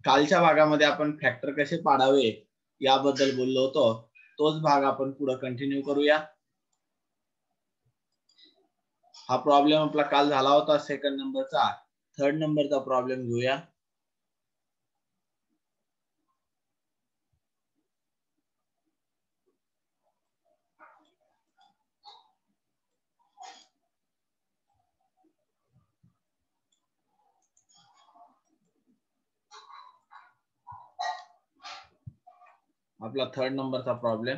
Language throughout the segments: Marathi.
कालच्या भागामध्ये आपण फॅक्टर कसे पाडावे याबद्दल बोललो होतो, तोच भाग आपण पुढे कंटिन्यू करूया. हा प्रॉब्लेम आपला काल झाला होता सेकंड नंबरचा. थर्ड नंबरचा प्रॉब्लेम घेऊया. आपला थर्ड नंबरचा प्रॉब्लेम.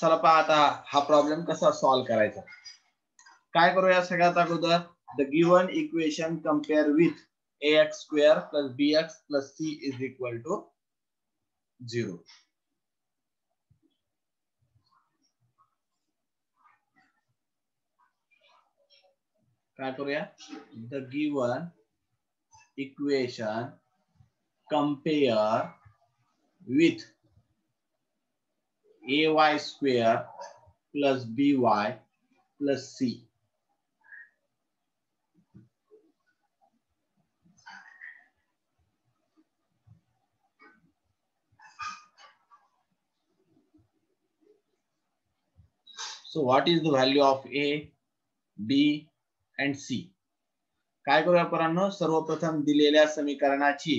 चला पहा आता हा प्रॉब्लेम कसा सॉल्व्ह करायचा. काय करूया सगळ्यात अगोदर the given equation compare with ax square plus bx plus c is equal to 0. काय करूया the given equation compare with ay square plus by plus c. So what is the value of a, b and c? काय करूया पोरांनो, सर्वप्रथम दिलेल्या समीकरणाची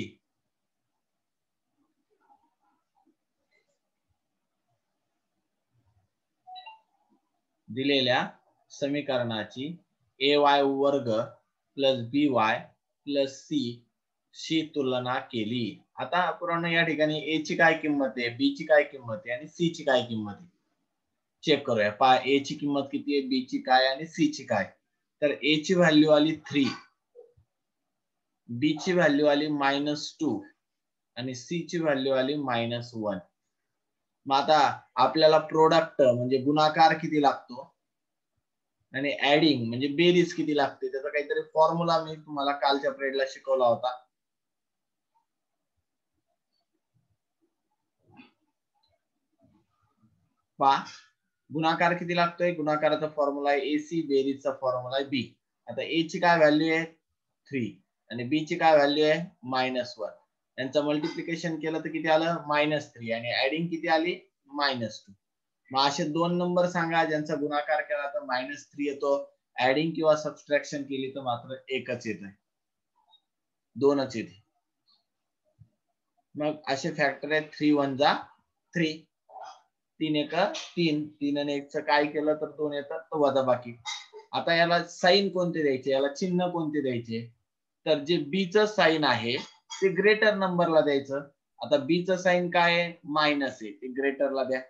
ay वर्ग प्लस by प्लस c शी तुलना केली. आता पोरांनो या ठिकाणी a ची काय किंमत आहे, b ची काय किंमत आहे आणि c ची काय किंमत आहे चेक करूया. पहा a ची किंमत किती आहे, b ची काय आणि c ची काय. तर a ची व्हॅल्यू आली 3, b ची व्हॅल्यू आली -2 आणि c ची व्हॅल्यू आली -1. मग आता आपल्याला प्रोडक्ट म्हणजे गुणाकार किती लागतो आणि ऍडिंग म्हणजे बेरीज किती लागते, त्याचा काहीतरी फॉर्म्युला मी तुम्हाला कालच्या पिरियडला शिकवला होता. पहा गुणाकार किती लागतोय, गुणाकाराचा फॉर्म्युला आहे AC, बेरीजचा फॉर्म्युला आहे B. आता A ची काय व्हॅल्यू आहे 3 आणि B ची काय व्हॅल्यू आहे -1. यांचं मल्टिप्लिकेशन केलं तर किती आलं -3 आणि ऍडिंग किती आली -2. मग असे दोन नंबर सांगा ज्यांचा गुणाकार केला तर -3 येतो, ऍडिंग किंवा सबट्रॅक्शन केली तर मात्र एकच येत आहे, दोनच येते. मग असे फॅक्टर आहेत 3 1 जा 3, 3 1 3, 3 आणि 1 काय केलं तर 2 येतात, तर वजा बाकी. आता याला साइन कोणते द्यायचे, याला चिन्ह कोणते द्यायचे, तर जे b चं साइन आहे ते ग्रेटर नंबरला द्यायचं. आता b चं साइन काय आहे मायनस आहे, ते ग्रेटरला द्या.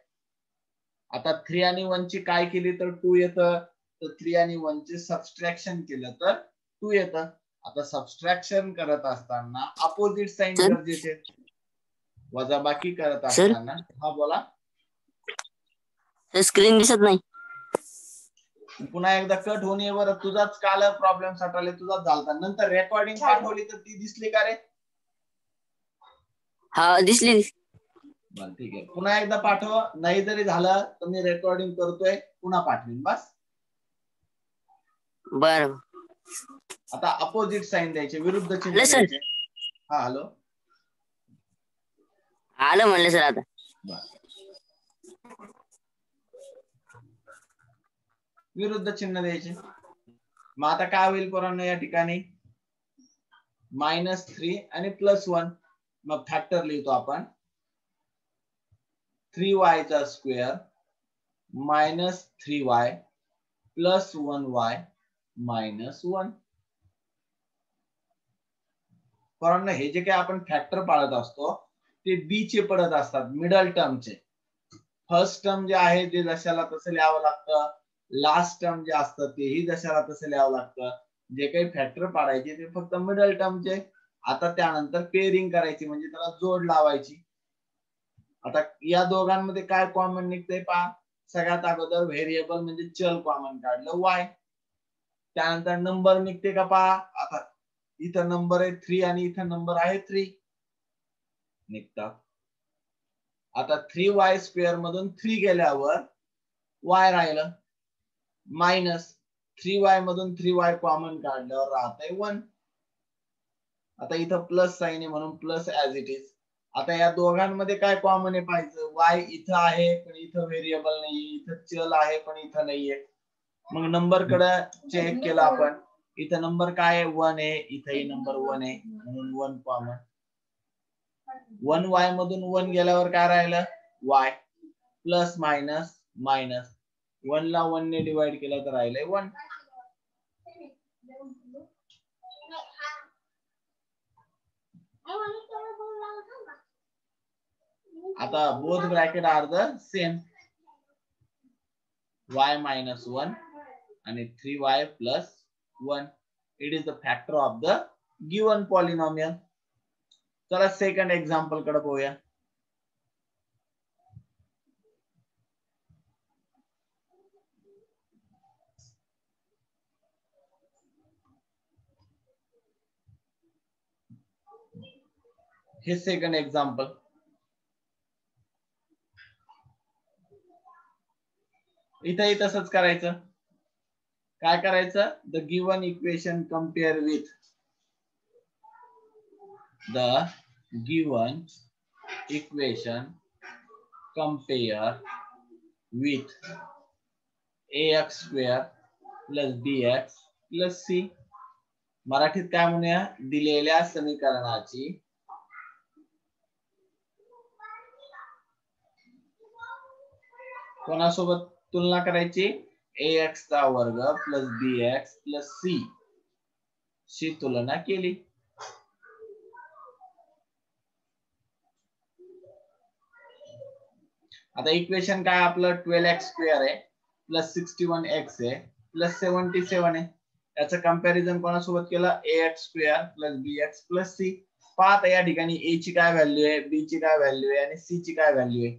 आता 3 आणि 1 ची काय केली तर 2 येतं, तर 3 आणि 1 चे सबट्रॅक्शन केलं तर 2 येतं. आता सबट्रॅक्शन करत असताना अपोजिट साइन गरजेचे, वजाबाकी करत असताना. हा बोला. स्क्रीन दिसत नाही. पुन्हा एकदा कट होणे वर तुझाच काल प्रॉब्लेम साठवले, तुझाच झालता. नंतर रेकॉर्डिंग पाठवली तर ती दिसली का रे? हा दिसली. बरं ठीक आहे, पुन्हा एकदा पाठव. नाही जरी झालं तर मी रेकॉर्डिंग करतोय, पुन्हा पाठवीन बस. बर. आता अपोजिट साइन द्यायचे, विरुद्ध चिन्ह द्यायचे. हा हॅलो आलं म्हणलं सर. आता विरुद्ध चिन्ह द्यायचे. मग आता काय होईल पोरांनो या ठिकाणी -3 आणि +1. मग फॅक्टर लिहितो आपण 3y चा स्क्वेअर -3y + 1y -1. पोरांनो हे जे काही आपण फॅक्टर पाळत असतो ते b चे पडत असतात, मिडल टर्मचे. फर्स्ट टर्म जे आहे ते जशाला तसं लिहावं लागतं, लास्ट टर्म जे असतं तेही जशाला तसं लिहावं लागतं. जे काही फॅक्टर पाडायचे ते फक्त मिडल टर्मचे. आता त्यानंतर पेअरिंग करायची म्हणजे त्याला जोड लावायची. आता या दोघांमध्ये काय कॉमन निघतंय पहा. सगळ्यात अगोदर व्हेरिएबल म्हणजे चल कॉमन काढलं y, त्यानंतर नंबर निघते का पहा. आता इथं नंबर आहे 3 आणि इथं नंबर आहे 3 निघतात. आता 3y स्क्वेअर मधून 3 गेल्यावर y राहिलं. मायनस 3y मधून 3y कॉमन काढल्यावर राहतंय 1. आता इथं प्लस साइन आहे म्हणून प्लस ऍज इट इज. आता या दोघांमध्ये काय कॉमन आहे पाहिजे. y इथं आहे पण इथं व्हेरिएबल नाहीये, इथं चल आहे पण इथं नाहीये. मग नंबर कडे चेक केला आपण. इथं नंबर काय आहे 1 आहे, इथंही नंबर 1 आहे म्हणून 1 कॉमन. 1y मधून 1 गेल्यावर काय राहिलं y प्लस मायनस मायनस 1 ला 1 ने डिवाइड केलं तर राहिलंय 1. आता both bracket are the same. y minus 1 आणि 3y plus 1. It is the factor of the given polynomial. चला सेकंड एक्झाम्पल कडे बघूया. हे सेकंड एक्झाम्पल. इथंही तसंच करायचं. काय करायचं. The given equation compare with the given equation compare with ax square plus bx plus c. मराठीत काय म्हणूया. दिलेल्या समीकरणाची कोणासोबत तुलना करायची. ax चा वर्ग प्लस bx प्लस c शी तुलना केली. आता इक्वेशन काय आपलं 12x स्क्वेअर आहे प्लस 61x आहे प्लस 77 आहे. याचं कंपॅरिझन कोणासोबत केलं. ax square plus bx plus c. पाहता या ठिकाणी a ची काय व्हॅल्यू आहे, b ची काय व्हॅल्यू आहे आणि c ची काय व्हॅल्यू आहे.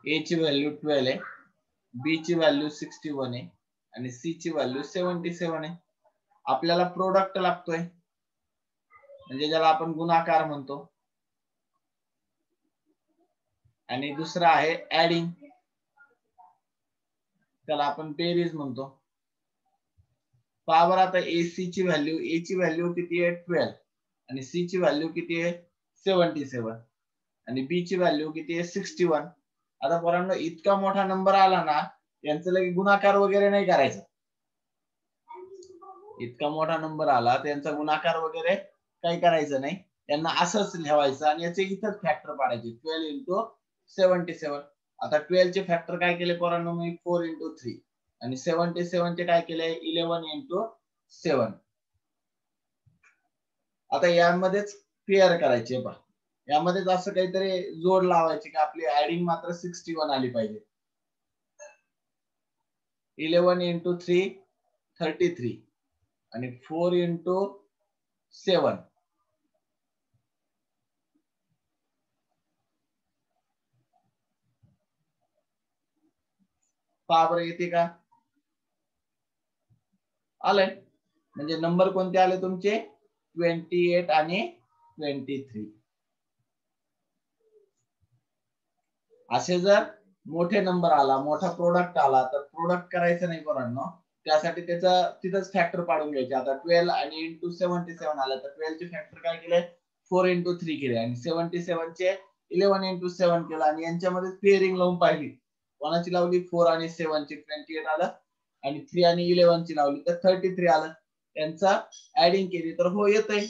a ची व्हॅल्यू 12 आहे, b ची व्हॅल्यू 61 आहे आणि c ची व्हॅल्यू 77 आहे. आपल्याला प्रोडक्ट लागतोय म्हणजे ज्याला आपण गुणाकार म्हणतो. आणि दुसरा आहे ऍडिंग, त्याला आपण बेरीज म्हणतो. पहा बरं आता AC ची व्हॅल्यू, A ची व्हॅल्यू किती आहे 12 आणि C ची व्हॅल्यू किती आहे 77 आणि B ची व्हॅल्यू किती आहे 61. आता पोरांनो इतका मोठा नंबर आला ना यांचं लगे गुणाकार वगैरे नाही करायचा. इतका मोठा नंबर आला त्यांचा गुणाकार वगैरे काही करायचं नाही. त्यांना असंच लिहायचं आणि याचे इथंच फॅक्टर पाडायचे. 12 into 77. आता 12 चे फॅक्टर काय केले पोरांनो मी 4 into 3 आणि 77 चे काय केले 11 into 7. आता यामध्येच पेअर करायचे पहा. यामध्येच असं काहीतरी जोड लावायचे की आपली ऍडिंग मात्र 61 आली पाहिजे. 11 into 3 33 आणि 4 into 7 पहा येते का. आलंय म्हणजे नंबर कोणते आले तुमचे 28 आणि 23. असे जर मोठे नंबर आला, मोठा प्रोडक्ट आला तर प्रोडक्ट करायचं नाही पोरांनो. त्यासाठी त्याचा तिथंच फॅक्टर पाडून घ्यायचे. आता 12 आणि इंटू 77 आलं तर 12 चे फॅक्टर काय केले 4 into 3 केले आणि 77 चे 11 into 7 केलं आणि यांच्यामध्ये पेअरिंग लावून पाहिली. कोणाची लावली 4 आणि 7 ची 28 आलं आणि 3 आणि 11 ची लावली तर 33 आलं. यांचा ऍडिंग केली तर हो येतंय.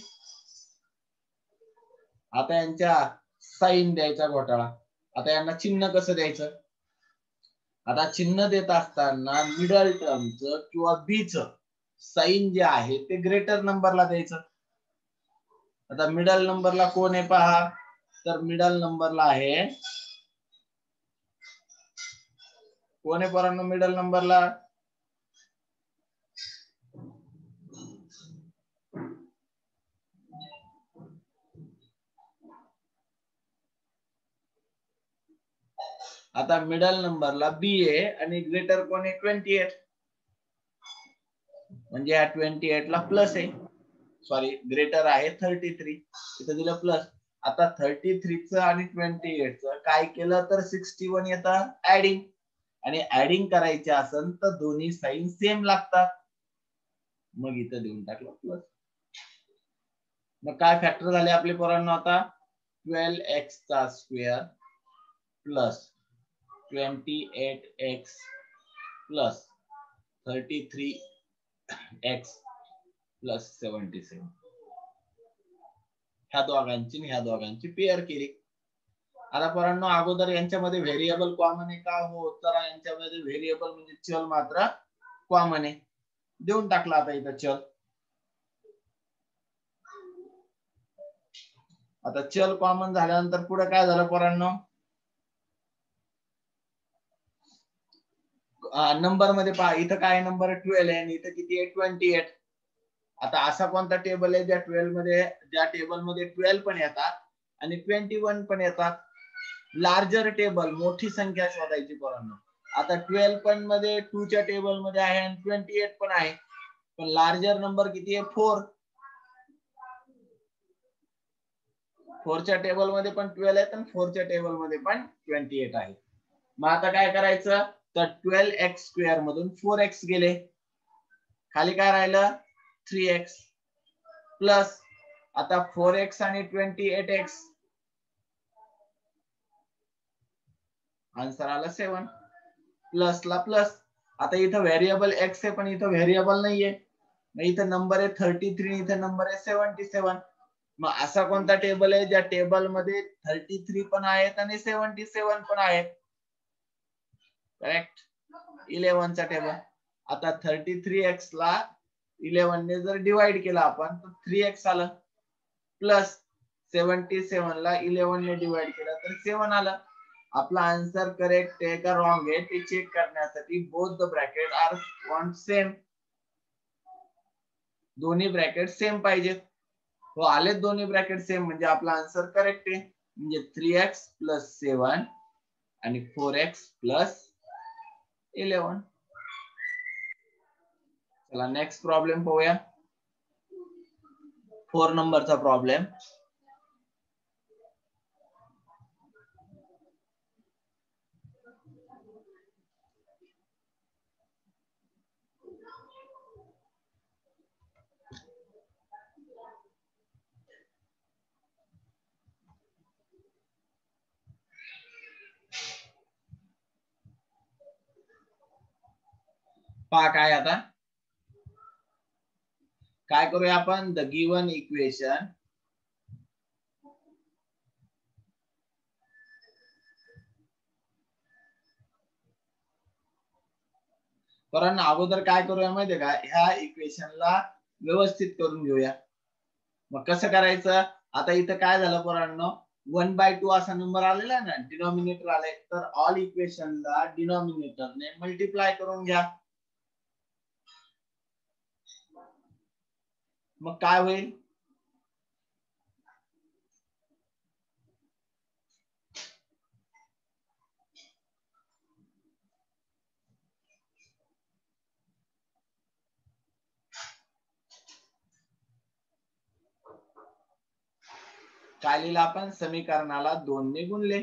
आता यांच्या साइन द्यायचा घोटाळा. आता यांना चिन्ह कसं द्यायचं. आता चिन्ह देत असताना मिडल टर्मचं किंवा बीचं साइन जे आहे ते ग्रेटर नंबरला द्यायचं. आता मिडल नंबरला कोण आहे पहा. तर मिडल नंबरला आहे कोण आहे पोरांनो मिडल नंबरला. आता मिडल नंबरला बी आहे आणि ग्रेटर कोण आहे 28 म्हणजे या 28 ला प्लस आहे. सॉरी ग्रेटर आहे 33 इथं दिलं प्लस. आता 33 चं आणि 28 चं काय केलं तर 61 येतं ऍडिंग. आणि ऍडिंग करायचे असेल तर दोन्ही साईन सेम लागतात. मग इथं देऊन टाकलं प्लस. मग काय फॅक्टर झाले आपले पोरांनो आता 12x चा square plus 28x plus 33x plus 77 ह्या दोघांची पेअर केली. आता पोरांनो अगोदर यांच्यामध्ये व्हेरिएबल कॉमन आहे का? हो, तर यांच्यामध्ये व्हेरिएबल म्हणजे चल मात्र कॉमन आहे. देऊन टाकला आता इथं चल. आता चल कॉमन झाल्यानंतर पुढे काय झालं पोरांनो? नंबर मध्ये पहा, इथं काय नंबर 12 आहे आणि इथं किती आहे 28. आता असा कोणता टेबल आहे ज्या टेबल मध्ये 12 पण येतात आणि 21 पण येतात? लार्जर टेबल, मोठी संख्या शोधायची पोरांनो. आता 12 पण मध्ये 2 च्या टेबल मध्ये आहे आणि 28 पण आहे, पण लार्जर नंबर किती आहे 4. 4 च्या टेबल मध्ये पण 12 आहेत आणि 4 च्या टेबल मध्ये पण 28 आहे. मग आता काय करायचं? तर 12x स्क्वेअर मधून 4x गेले, खाली काय राहिलं 3x प्लस आता 4x आणि 28x, आन्सर आला 7 प्लस ला प्लस. आता इथं व्हेरिएबल x आहे पण इथं व्हेरिएबल नाहीये, मग इथं नंबर आहे 33, इथं नंबर आहे 77. मग असा कोणता टेबल आहे ज्या टेबल मध्ये 33 पण आहेत आणि 77 पण आहेत? करेक्ट, 11 चा टेबल. आता 33x ला 11 ने जर डिवाइड केला आपण तर 3x आलं, प्लस 77 ला 11 ने डिवाइड केला तर 7 आलं. आपला आन्सर करेक्ट आहे का रॉंग आहे ते चेक करण्यासाठी both the bracket are want same, दोन्ही ब्रॅकेट सेम पाहिजेत. हो, आले दोन्ही ब्रॅकेट सेम म्हणजे आपला आन्सर करेक्ट आहे. म्हणजे 3x प्लस 7 आणि 4x प्लस 11. चला नेक्स्ट प्रॉब्लेम पाहूया. 4 नंबरचा प्रॉब्लेम. पहा काय आता काय करूया आपण? द गिवन इक्वेशन पोरांनो अगोदर काय करूया माहितीये का? ह्या इक्वेशनला व्यवस्थित करून घेऊया. मग कसं करायचं? आता इथं काय झालं पोरांनो, 1/2 असा नंबर आलेला आहे ना, डिनॉमिनेटर आलाय, तर ऑल इक्वेशनला डिनॉमिनेटरने मल्टिप्लाय करून घ्या. मग काय होईल? काय लिहिलं आपण? समीकरणाला 2 ने गुणले,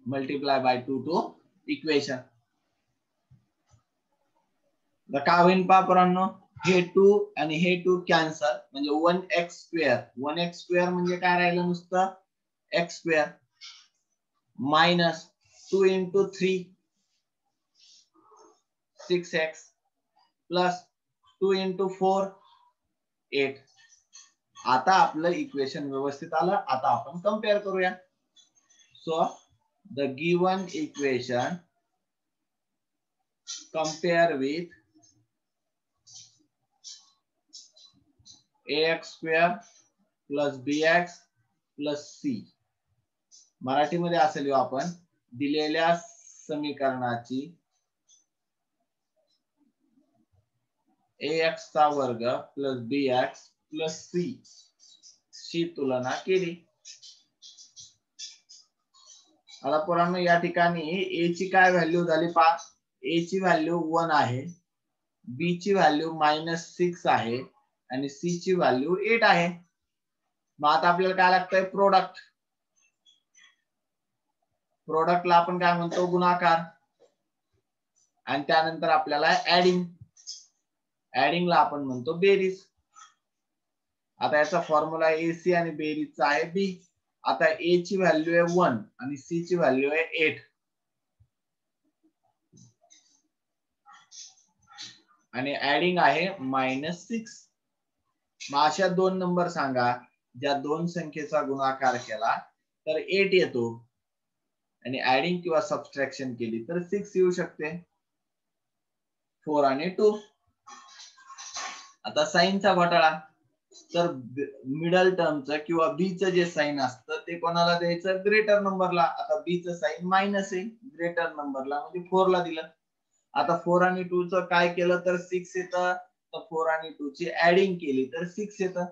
मल्टिप्लाय बाय 2 टू इक्वेशन. काय होईल पहा पोरांनो, हे 2 आणि हे 2 कॅन्सल, म्हणजे 1x स्क्वेअर. 1x स्क्वेअर म्हणजे काय राहिलं? नुसतं x square minus 2 into 3 6x plus 2 into 4 8. आता आपलं इक्वेशन व्यवस्थित आलं. आता आपण कंपेअर करूया. So the given equation compare with ax square plus bx plus c. मराठीमध्ये असं लिहू आपण, दिलेल्या समीकरणाची ax चा वर्ग प्लस bx प्लस c ची तुलना केली. आता पोरांनो या ठिकाणी a ची काय व्हॅल्यू झाली पहा. a ची व्हॅल्यू 1 आहे, b ची व्हॅल्यू -6 आहे आणि c ची व्हॅल्यू 8 आहे. मग आता आपल्याला काय लागतंय? प्रोडक्ट. प्रोडक्टला आपण काय म्हणतो, गुणाकार. आणि त्यानंतर आपल्याला ऍडिंगला आपण म्हणतो बेरीज. आता याचा फॉर्म्युला एसी आणि बेरीजचा आहे बी. आता ए ची व्हॅल्यू आहे 1 आणि सी ची व्हॅल्यू आहे 8 आणि ऍडिंग आहे -6. मग अशा दोन नंबर सांगा ज्या दोन संख्येचा गुणाकार केला तर 8 येतो आणि ऍडिंग किंवा सबट्रॅक्शन केली तर 6 येऊ शकते. 4 आणि 2. आता साइनचा घोटाळा. तर मिडल टर्मचं किंवा बी चं जे साइन असतं ते कोणाला द्यायचं, ग्रेटर नंबरला. आता बी चं साइन मायनस आहे, ग्रेटर नंबरला म्हणजे 4 ला दिलं. आता 4 आणि 2 चं काय केलं तर 6 येतं. तर 4 आणि 2 ची ऍडिंग केली तर 6 येतं.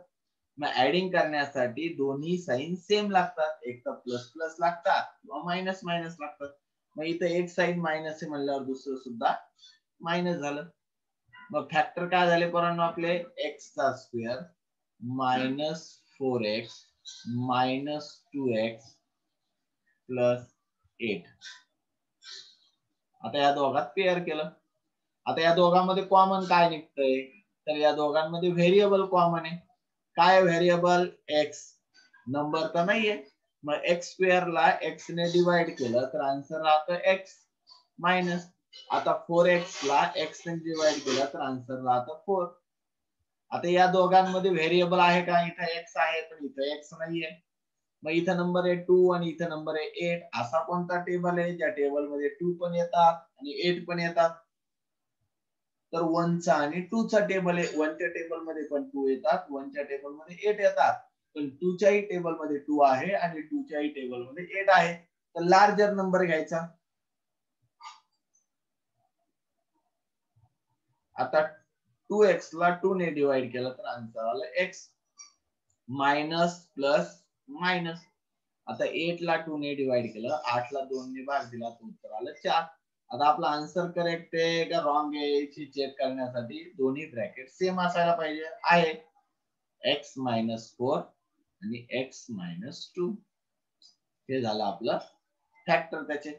मग ऍडिंग करण्यासाठी दोन्ही साइन सेम लागतात, एक तर प्लस प्लस लागतात किंवा मायनस मायनस लागतात. मग इथं एक साइन मायनस आहे म्हणल्यावर दुसरं सुद्धा मायनस झालं. मग फॅक्टर काय झाले पोरांनो आपले, एक्स चा स्क्वेअर -4x -2x प्लस 8. आता या दोघात पेअर केलं. आता या दोघांमध्ये कॉमन काय निघतंय, तर या दोघांमध्ये व्हेरिएबल कॉमन आहे. काय व्हेरिएबल, एक्स. नंबर तर नाहीये. मग एक्स स्क्वेअर ला एक्स ने डिवाइड केलं तर आन्सर राहतं एक्स मायनस. आता 4x ला x ने डिवाइड केलं तर आन्सर राहतं 4. आता या दोघांमध्ये व्हेरिएबल आहे का, इथं x आहे पण इथं x नाहीये. मग इथं नंबर आहे 2 आणि इथं नंबर आहे 8. असा कोणता टेबल आहे ज्या टेबल मध्ये 2 पण येतात आणि 8 पण येतात, तर 1 चा आणि 2 चा टेबल आहे. 1 च्या टेबल मध्ये पण 2 येतात, 1 च्या टेबल मध्ये 8 येतात. पण 2 च्याही टेबल मध्ये 2 आहे आणि 2 च्याही टेबल मध्ये 8 आहे. तर लार्जर नंबर घ्यायचा. आता 2x ला 2 ने डिवाइड केलं तर आन्सर आलं x मायनस प्लस मायनस. आता 8 ला 2 ने डिवाइड केलं, 8 ला 2 ने भाग दिला तर उत्तर आलं 4. आता आपला आन्सर करेक्ट आहे का रॉंग आहे याची चेक करण्यासाठी दोन्ही ब्रॅकेट सेम असायला पाहिजे. आहे x -4 आणि x -2. हे झालं आपलं फॅक्टर त्याचे.